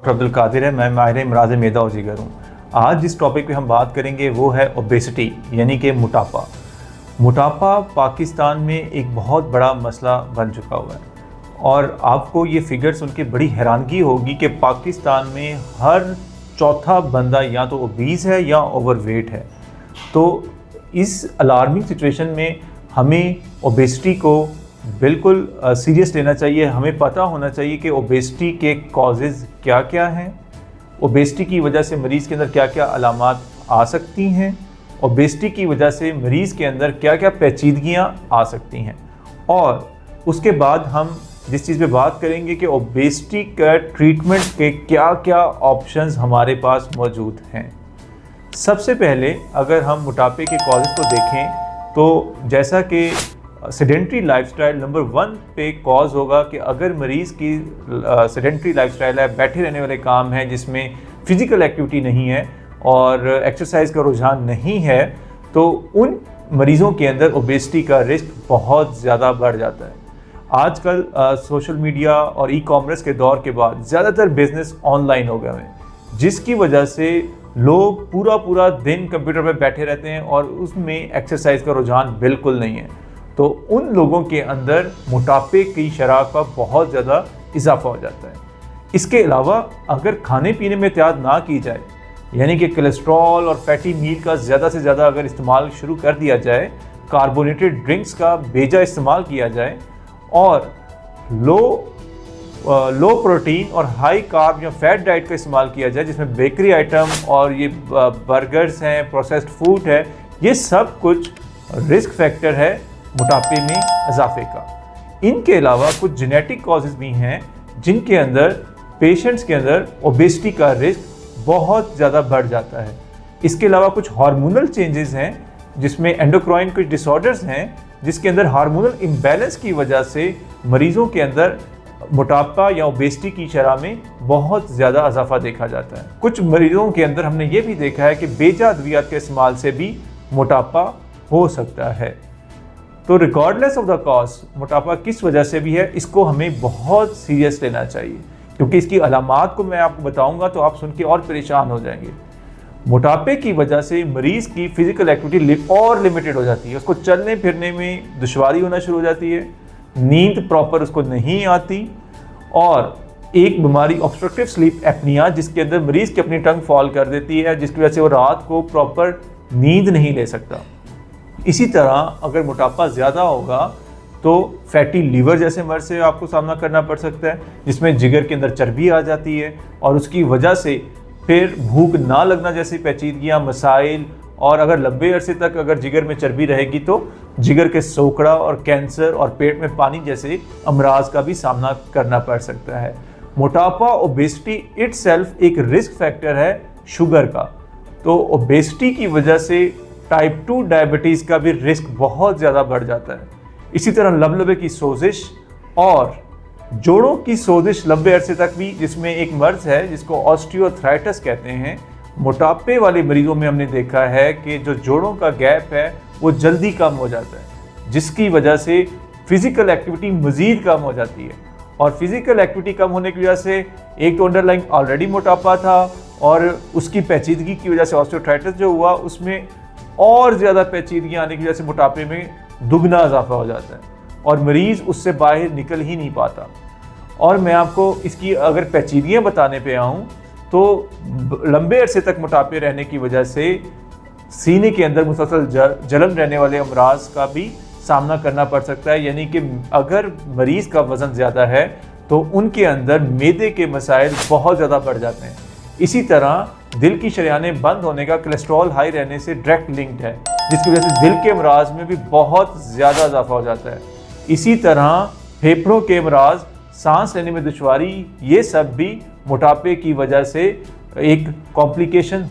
Doctor Abdul Qadir है। मैं माहिर अमराज़ मैदा और जिगर हूँ। आज जिस टॉपिक पे हम बात करेंगे वो है ओबेसिटी यानी कि मोटापा। मोटापा पाकिस्तान में एक बहुत बड़ा मसला बन चुका हुआ है और आपको ये फिगर सुन के बड़ी हैरानगी होगी कि पाकिस्तान में हर चौथा बंदा या तो ओबीस है या ओवरवेट है। तो इस अलार्मिंग सिचुएशन में हमें ओबेसिटी को बिल्कुल सीरियस लेना चाहिए। हमें पता होना चाहिए कि ओबेसिटी के कॉजेज़ क्या क्या हैं, ओबेसिटी की वजह से मरीज़ के अंदर क्या क्या अलामात आ सकती हैं, ओबेसिटी की वजह से मरीज़ के अंदर क्या क्या पेचीदगियाँ आ सकती हैं। और उसके बाद हम जिस चीज़ पे बात करेंगे कि ओबेसिटी का ट्रीटमेंट के क्या क्या ऑप्शंस हमारे पास मौजूद हैं। सबसे पहले अगर हम मोटापे के कॉजेज़ को देखें तो जैसा कि सेडेंट्री लाइफस्टाइल नंबर 1 पे कॉज होगा कि अगर मरीज़ की सेडेंट्री लाइफस्टाइल है, बैठे रहने वाले काम हैं जिसमें फ़िज़िकल एक्टिविटी नहीं है और एक्सरसाइज का रुझान नहीं है, तो उन मरीज़ों के अंदर ओबेसिटी का रिस्क बहुत ज़्यादा बढ़ जाता है। आजकल सोशल मीडिया और ई-कॉमर्स के दौर के बाद ज़्यादातर बिज़नेस ऑनलाइन हो गए हैं, जिसकी वजह से लोग पूरा दिन कंप्यूटर पर बैठे रहते हैं और उसमें एक्सरसाइज का रुझान बिल्कुल नहीं है। तो उन लोगों के अंदर मोटापे की शरह का बहुत ज़्यादा इजाफा हो जाता है। इसके अलावा अगर खाने पीने में एहतियात ना की जाए, यानी कि कोलेस्ट्रॉल और फैटी मील का ज़्यादा से ज़्यादा अगर इस्तेमाल शुरू कर दिया जाए, कार्बोनेटेड ड्रिंक्स का बेजा इस्तेमाल किया जाए और लो प्रोटीन और हाई कार्ब या फैट डाइट का इस्तेमाल किया जाए, जिसमें बेकरी आइटम और ये बर्गर्स हैं, प्रोसेस्ड फूड है, ये सब कुछ रिस्क फैक्टर है मोटापे में इजाफे का। इनके अलावा कुछ जेनेटिक कॉजेज़ भी हैं जिनके अंदर पेशेंट्स के अंदर ओबेसिटी का रिस्क बहुत ज़्यादा बढ़ जाता है। इसके अलावा कुछ हार्मोनल चेंजेस हैं जिसमें एंडोक्राइन कुछ डिसऑर्डर्स हैं जिसके अंदर हार्मोनल इम्बैलेंस की वजह से मरीज़ों के अंदर मोटापा या ओबेसिटी की शरह में बहुत ज़्यादा इजाफा देखा जाता है। कुछ मरीज़ों के अंदर हमने ये भी देखा है कि बेजा अद्वियात के इस्तेमाल से भी मोटापा हो सकता है। तो रिगार्डलेस ऑफ द कॉज मोटापा किस वजह से भी है, इसको हमें बहुत सीरियस लेना चाहिए, क्योंकि इसकी अलामात को मैं आपको बताऊंगा तो आप सुन के और परेशान हो जाएंगे। मोटापे की वजह से मरीज़ की फ़िज़िकल एक्टिविटी और लिमिटेड हो जाती है, उसको चलने फिरने में दुश्वारी होना शुरू हो जाती है, नींद प्रॉपर उसको नहीं आती और एक बीमारी ऑब्स्ट्रक्टिव स्लीप एपनिया जिसके अंदर मरीज़ की अपनी टंग फॉल कर देती है, जिसकी वजह से वो रात को प्रॉपर नींद नहीं ले सकता। इसी तरह अगर मोटापा ज़्यादा होगा तो फैटी लीवर जैसे मर्ज से आपको सामना करना पड़ सकता है, जिसमें जिगर के अंदर चर्बी आ जाती है और उसकी वजह से फिर भूख ना लगना जैसी पेचीदगियाँ, मसाइल, और अगर लंबे अरसे तक अगर जिगर में चर्बी रहेगी तो जिगर के सोकड़ा और कैंसर और पेट में पानी जैसे अमराज का भी सामना करना पड़ सकता है। मोटापा ओबेसिटी इटसेल्फ एक रिस्क फैक्टर है शुगर का। तो ओबेसिटी की वजह से टाइप 2 डायबिटीज़ का भी रिस्क बहुत ज़्यादा बढ़ जाता है। इसी तरह लबलबे की सोजिश और जोड़ों की सोजिश लंबे अरसे तक भी, जिसमें एक मर्ज है जिसको ऑस्टियोआर्थराइटिस कहते हैं, मोटापे वाले मरीजों में हमने देखा है कि जो जोड़ों का गैप है वो जल्दी कम हो जाता है, जिसकी वजह से फ़िज़िकल एक्टिविटी मज़ीद कम हो जाती है। और फिज़िकल एक्टिविटी कम होने की वजह से एक तो अंडरलाइन ऑलरेडी मोटापा था और उसकी पेचीदगी की वजह से ऑस्टियोआर्थराइटिस जो हुआ उसमें और ज़्यादा पेचीदगियाँ आने की वजह से मोटापे में दुगना इजाफा हो जाता है और मरीज़ उससे बाहर निकल ही नहीं पाता। और मैं आपको इसकी अगर पेचीदगियाँ बताने पे आऊँ तो लंबे अरसे तक मोटापे रहने की वजह से सीने के अंदर मुसलसल जलन रहने वाले अमराज का भी सामना करना पड़ सकता है। यानी कि अगर मरीज़ का वज़न ज़्यादा है तो उनके अंदर मैदे के मसाइल बहुत ज़्यादा बढ़ जाते हैं। इसी तरह दिल की शरियानें बंद होने का कोलेस्ट्रॉल हाई रहने से डायरेक्ट लिंक्ड है, जिसकी वजह से दिल के अमराज में भी बहुत ज़्यादा इजाफा हो जाता है। इसी तरह फेफड़ों के अमराज, सांस लेने में दुश्वारी, ये सब भी मोटापे की वजह से एक कॉम्प्लिकेशन